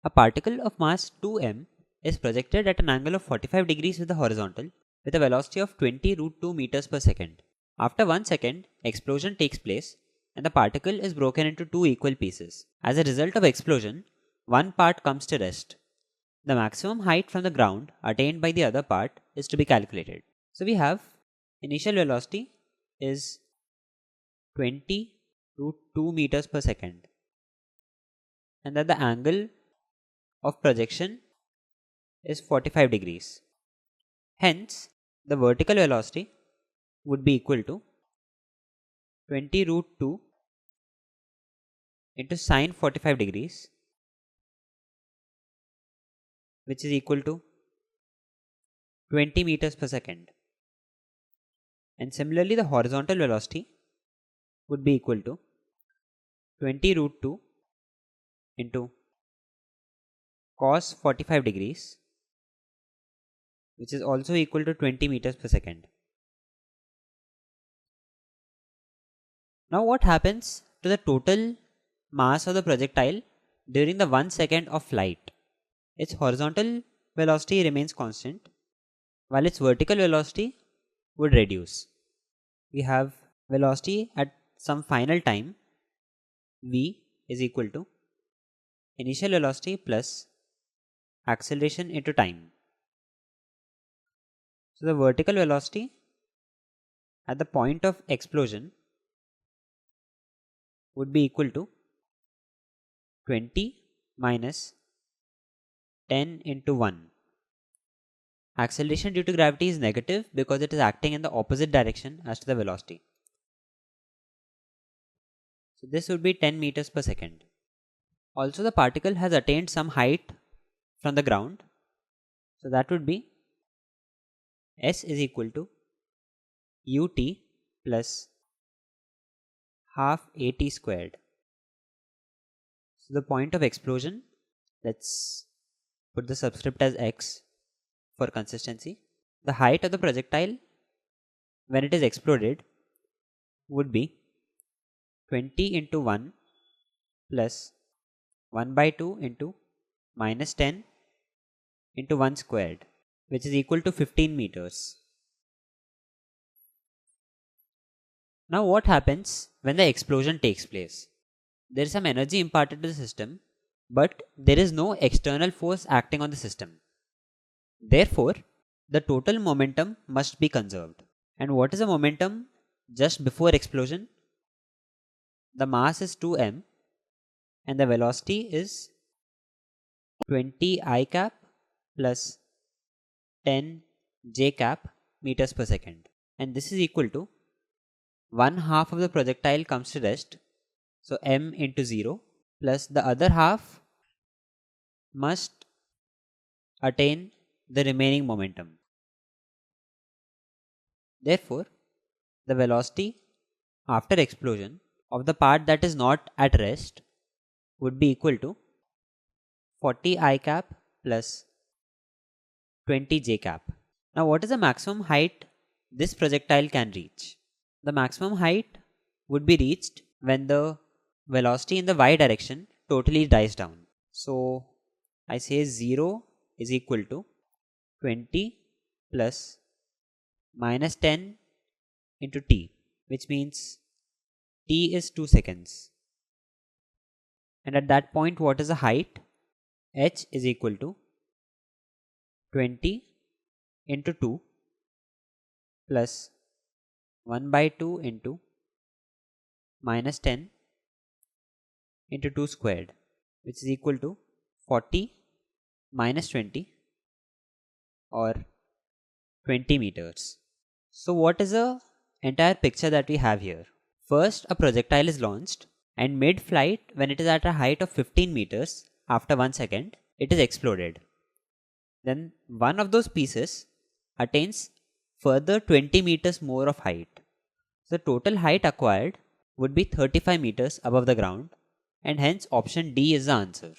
A particle of mass 2m is projected at an angle of 45 degrees with the horizontal with a velocity of 20 root 2 meters per second. After 1 second, explosion takes place and the particle is broken into two equal pieces. As a result of explosion, one part comes to rest. The maximum height from the ground attained by the other part is to be calculated. So we have initial velocity is 20 root 2 meters per second and that the angle of projection is 45 degrees. Hence, the vertical velocity would be equal to 20 root 2 into sine 45 degrees, which is equal to 20 meters per second. And similarly, the horizontal velocity would be equal to 20 root 2 into cos 45 degrees, which is also equal to 20 meters per second. Now what happens to the total mass of the projectile during the 1 second of flight? Its horizontal velocity remains constant while its vertical velocity would reduce. We have velocity at some final time v is equal to initial velocity plus acceleration into time. So the vertical velocity at the point of explosion would be equal to 20 minus 10 into 1. Acceleration due to gravity is negative because it is acting in the opposite direction as to the velocity. So this would be 10 meters per second. Also the particle has attained some height from the ground. So that would be S is equal to ut plus half at squared. So the point of explosion, let's put the subscript as x for consistency. The height of the projectile when it is exploded would be 20 into 1 plus 1 by 2 into minus 10 into 1 squared, which is equal to 15 meters. Now what happens when the explosion takes place? There is some energy imparted to the system, but there is no external force acting on the system. Therefore, the total momentum must be conserved. And what is the momentum just before explosion? The mass is 2m and the velocity is 20 I cap plus 10 j cap meters per second. And this is equal to 1/2 of the projectile comes to rest. So m into 0 plus the other half must attain the remaining momentum. Therefore, the velocity after explosion of the part that is not at rest would be equal to 40 I cap plus 20 j cap. Now what is the maximum height this projectile can reach? The maximum height would be reached when the velocity in the y direction totally dies down. So I say 0 is equal to 20 plus minus 10 into t, which means t is 2 seconds. And at that point, what is the height? H is equal to 20 into 2 plus 1 by 2 into minus 10 into 2 squared, which is equal to 40 minus 20 or 20 meters. So what is the entire picture that we have here? First, a projectile is launched and mid-flight, when it is at a height of 15 meters, after 1 second, it is exploded. Then one of those pieces attains further 20 meters more of height. So the total height acquired would be 35 meters above the ground, and hence option D is the answer.